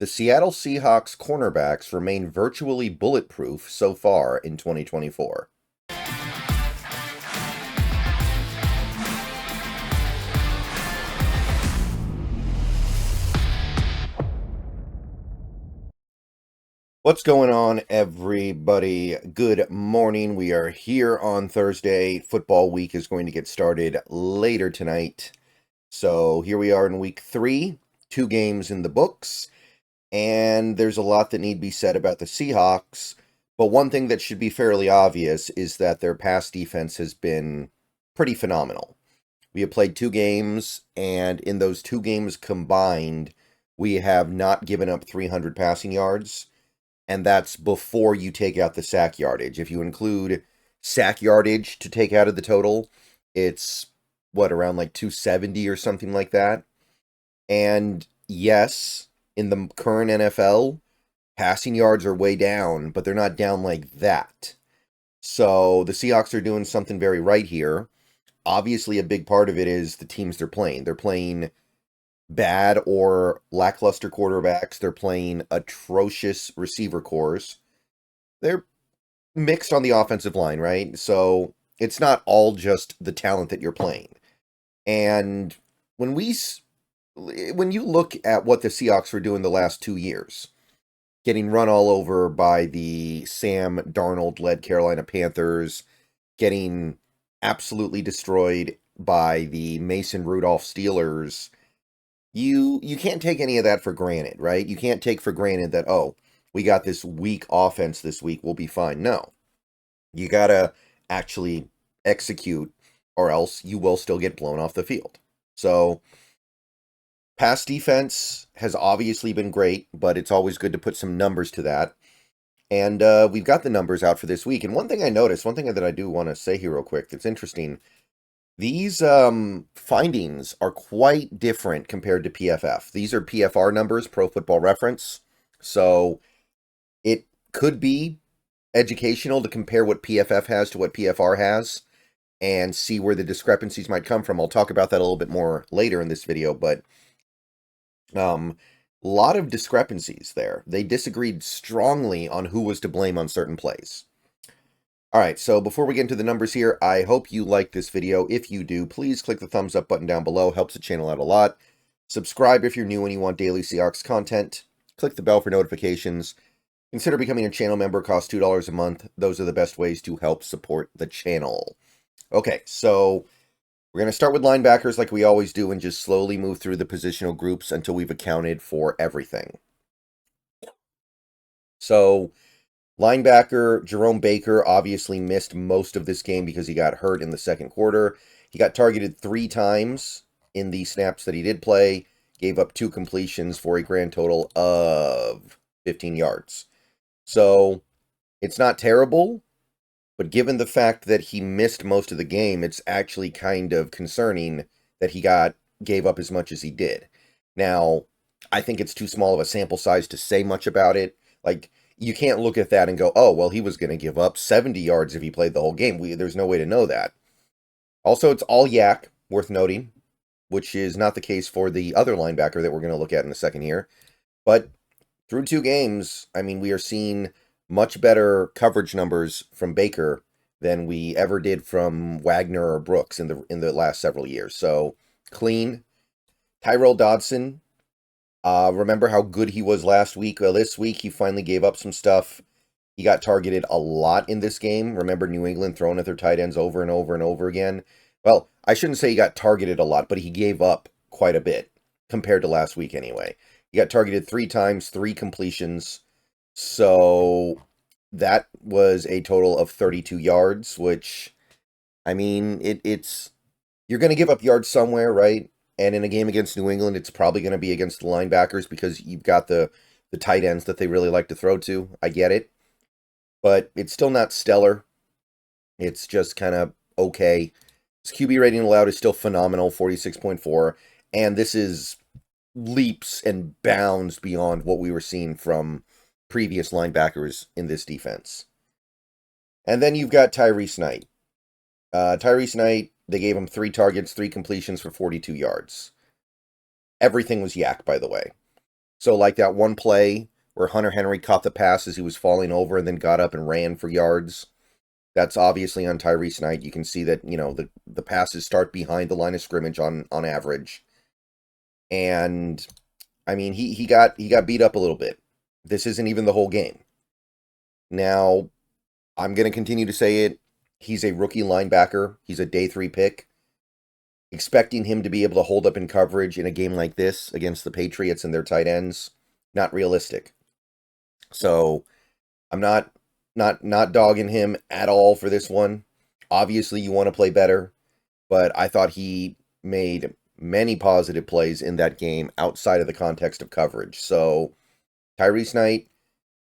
The Seattle Seahawks cornerbacks remain virtually bulletproof so far in 2024. What's going on, everybody? Good morning. We are here on Thursday. Football week is going to get started later tonight. So here we are in week 3, 2 games in the books, and there's a lot that need to be said about the Seahawks. But one thing that should be fairly obvious is that their pass defense has been pretty phenomenal. We have played 2 games, and in those 2 games combined, we have not given up 300 passing yards. And that's before you take out the sack yardage. If you include sack yardage to take out of the total, it's, around like 270 or something like that. And yes, in the current NFL, passing yards are way down, but they're not down like that. So the Seahawks are doing something very right here. Obviously, a big part of it is the teams they're playing. They're playing bad or lackluster quarterbacks. They're playing atrocious receiver cores. They're mixed on the offensive line, right? So it's not all just the talent that you're playing. And when you look at what the Seahawks were doing the last 2 years, getting run all over by the Sam Darnold-led Carolina Panthers, getting absolutely destroyed by the Mason Rudolph Steelers, you can't take any of that for granted, right? You can't take for granted that, oh, we got this weak offense this week, we'll be fine. No. You gotta actually execute, or else you will still get blown off the field. So, pass defense has obviously been great, but it's always good to put some numbers to that. And we've got the numbers out for this week. And one thing I noticed, one thing that I do want to say here real quick that's interesting, these findings are quite different compared to PFF. These are PFR numbers, Pro Football Reference. So it could be educational to compare what PFF has to what PFR has and see where the discrepancies might come from. I'll talk about that a little bit more later in this video, but a lot of discrepancies there. They disagreed strongly on who was to blame on certain plays. All right, so before we get into the numbers here, I hope you like this video. If you do, please click the thumbs up button down below. Helps the channel out a lot. Subscribe if you're new and you want daily Seahawks content. Click the bell for notifications. Consider becoming a channel member. Costs $2 a month. Those are the best ways to help support the channel. Okay, so we're going to start with linebackers like we always do and just slowly move through the positional groups until we've accounted for everything. So linebacker Jerome Baker obviously missed most of this game because he got hurt in the second quarter. He got targeted 3 times in the snaps that he did play, gave up 2 completions for a grand total of 15 yards. So it's not terrible, but given the fact that he missed most of the game, it's actually kind of concerning that he gave up as much as he did. Now, I think it's too small of a sample size to say much about it. Like, you can't look at that and go, oh, well, he was going to give up 70 yards if he played the whole game. There's no way to know that. Also, it's all yak, worth noting, which is not the case for the other linebacker that we're going to look at in a second here. But through 2 games, I mean, we are seeing much better coverage numbers from Baker than we ever did from Wagner or Brooks in the last several years. So, clean. Tyrell Dodson, remember how good he was last week? Well, this week he finally gave up some stuff. He got targeted a lot in this game. Remember New England throwing at their tight ends over and over and over again? Well, I shouldn't say he got targeted a lot, but he gave up quite a bit compared to last week anyway. He got targeted 3 times, 3 completions. So that was a total of 32 yards, which, I mean, it's you're going to give up yards somewhere, right? And in a game against New England, it's probably going to be against the linebackers because you've got the tight ends that they really like to throw to. I get it. But it's still not stellar. It's just kind of okay. His QB rating allowed is still phenomenal, 46.4. And this is leaps and bounds beyond what we were seeing from previous linebackers in this defense. And then you've got Tyrese Knight. Tyrese Knight, they gave him 3 targets, 3 completions for 42 yards. Everything was yak, by the way. So like that one play where Hunter Henry caught the pass as he was falling over and then got up and ran for yards. That's obviously on Tyrese Knight. You can see that, the passes start behind the line of scrimmage on average. And I mean, he got beat up a little bit. This isn't even the whole game. Now, I'm going to continue to say it. He's a rookie linebacker. He's a day 3 pick. Expecting him to be able to hold up in coverage in a game like this against the Patriots and their tight ends, not realistic. So, I'm not dogging him at all for this one. Obviously, you want to play better, but I thought he made many positive plays in that game outside of the context of coverage. So, Tyrese Knight,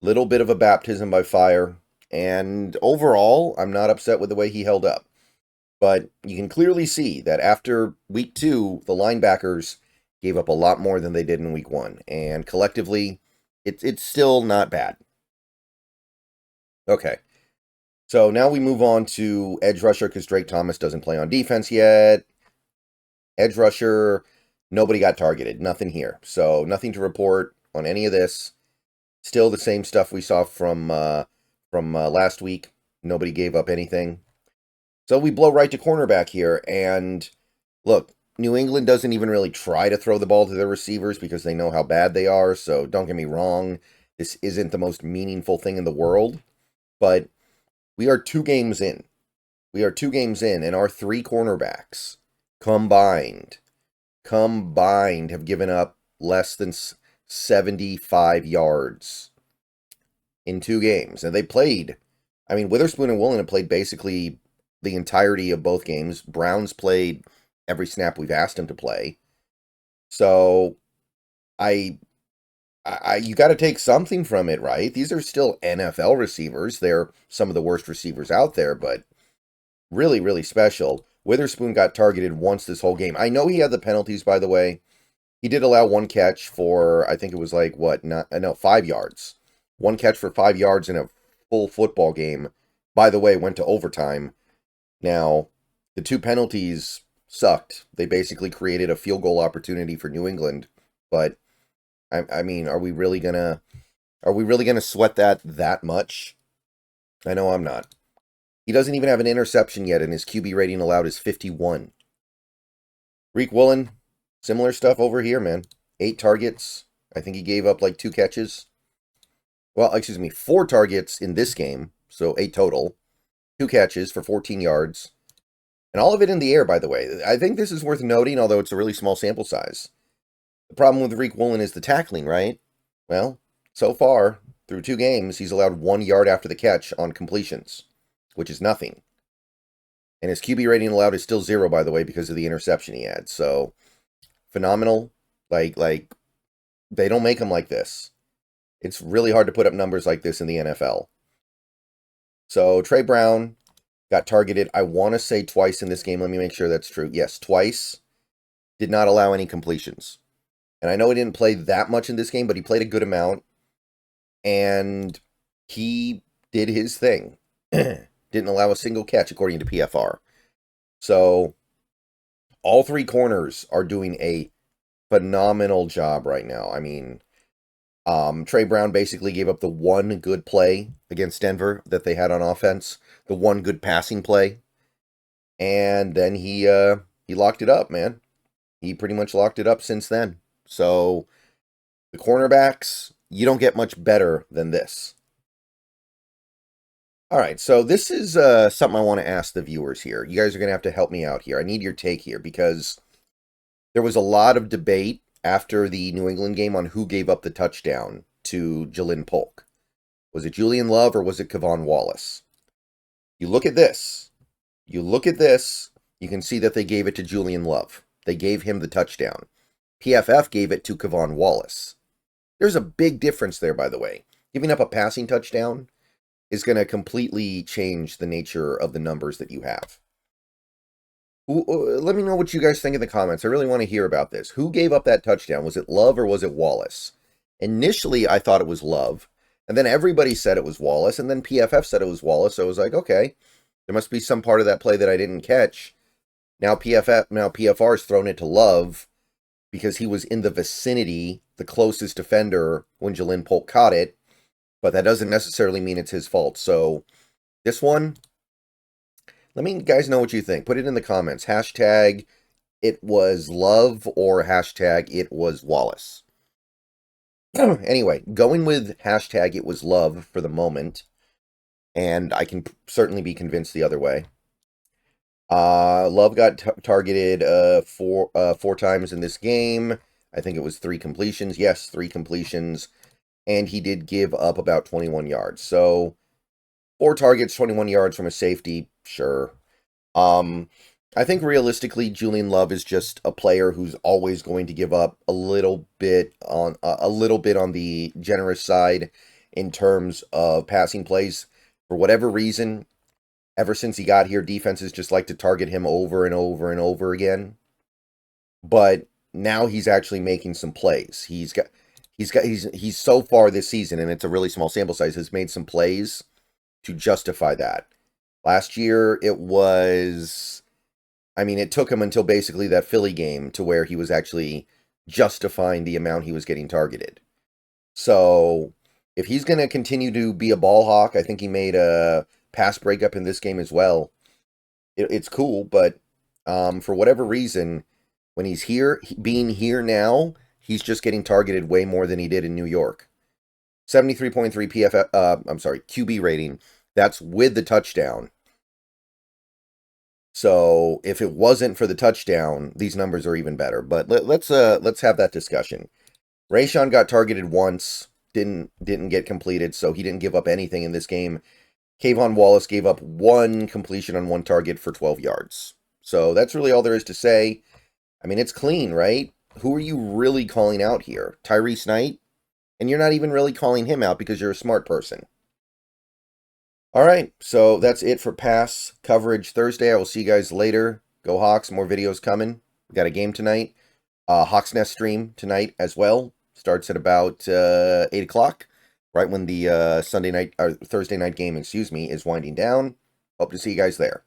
little bit of a baptism by fire, and overall, I'm not upset with the way he held up. But you can clearly see that after week 2, the linebackers gave up a lot more than they did in week 1, and collectively, it's still not bad. Okay, so now we move on to edge rusher because Drake Thomas doesn't play on defense yet. Edge rusher, nobody got targeted. Nothing here. So nothing to report on any of this. Still the same stuff we saw from last week. Nobody gave up anything. So we blow right to cornerback here. And look, New England doesn't even really try to throw the ball to their receivers because they know how bad they are. So don't get me wrong. This isn't the most meaningful thing in the world. But we are 2 games in. And our 3 cornerbacks combined have given up less than 75 yards in 2 games. And they played, Witherspoon and Woolen have played basically the entirety of both games. Brown's played every snap we've asked him to play. So you got to take something from it, right? These are still NFL receivers. They're some of the worst receivers out there, but really, really special. Witherspoon got targeted once this whole game. I know he had the penalties, by the way. He did allow 1 catch for, I think it was 5 yards. 1 catch for 5 yards in a full football game. By the way, went to overtime. Now, the 2 penalties sucked. They basically created a field goal opportunity for New England. But, are we really gonna sweat that much? I know I'm not. He doesn't even have an interception yet, and his QB rating allowed is 51. Reek Woolen, similar stuff over here, man. 8 targets. I think he gave up 2 catches. Well, 4 targets in this game, so 8 total. 2 catches for 14 yards. And all of it in the air, by the way. I think this is worth noting, although it's a really small sample size. The problem with Reek Woolen is the tackling, right? Well, so far, through 2 games, he's allowed 1 yard after the catch on completions, which is nothing. And his QB rating allowed is still 0, by the way, because of the interception he had. So, phenomenal. Like they don't make him like this. It's really hard to put up numbers like this in the NFL. So, Trey Brown got targeted, I want to say twice in this game. Let me make sure that's true. Yes, twice. Did not allow any completions. And I know he didn't play that much in this game, but he played a good amount. And he did his thing. Didn't allow a single catch, according to PFR. So, all 3 corners are doing a phenomenal job right now. Trey Brown basically gave up the 1 good play against Denver that they had on offense. The 1 good passing play. And then he locked it up, man. He pretty much locked it up since then. So, the cornerbacks, you don't get much better than this. All right, so this is something I want to ask the viewers here. You guys are going to have to help me out here. I need your take here because there was a lot of debate after the New England game on who gave up the touchdown to Ja'Lynn Polk. Was it Julian Love or was it Kevon Wallace? You look at this. You can see that they gave it to Julian Love. They gave him the touchdown. PFF gave it to Kevon Wallace. There's a big difference there, by the way. Giving up a passing touchdown is going to completely change the nature of the numbers that you have. Let me know what you guys think in the comments. I really want to hear about this. Who gave up that touchdown? Was it Love or was it Wallace? Initially, I thought it was Love. And then everybody said it was Wallace. And then PFF said it was Wallace. So I was like, okay, there must be some part of that play that I didn't catch. Now PFR's thrown it to Love because he was in the vicinity, the closest defender when Ja'Lynn Polk caught it, but that doesn't necessarily mean it's his fault. So this one, let me guys know what you think. Put it in the comments. Hashtag it was Love or hashtag it was Wallace. Anyway, going with hashtag it was Love for the moment, and I can certainly be convinced the other way. Love got targeted four times in this game. I think it was 3 completions. Yes, 3 completions. And he did give up about 21 yards. So 4 targets, 21 yards from a safety, sure. I think realistically, Julian Love is just a player who's always going to give up a little bit on the generous side in terms of passing plays. For whatever reason, ever since he got here, defenses just like to target him over and over and over again. But now he's actually making some plays. He's so far this season, and it's a really small sample size, has made some plays to justify that. Last year, it took him until basically that Philly game to where he was actually justifying the amount he was getting targeted. So if he's going to continue to be a ball hawk, I think he made a pass breakup in this game as well. It's cool, but for whatever reason, when he's here, being here now, he's just getting targeted way more than he did in New York. 73.3 QB rating. That's with the touchdown. So if it wasn't for the touchdown, these numbers are even better. But let's have that discussion. Rayshon got targeted once, didn't get completed, so he didn't give up anything in this game. Kayvon Wallace gave up 1 completion on 1 target for 12 yards. So that's really all there is to say. I mean, it's clean, right? Who are you really calling out here? Tyrese Knight? And you're not even really calling him out because you're a smart person. All right, so that's it for pass coverage Thursday. I will see you guys later. Go Hawks, more videos coming. We got a game tonight. Hawks Nest stream tonight as well. Starts at about 8 o'clock, right when the Thursday night game, is winding down. Hope to see you guys there.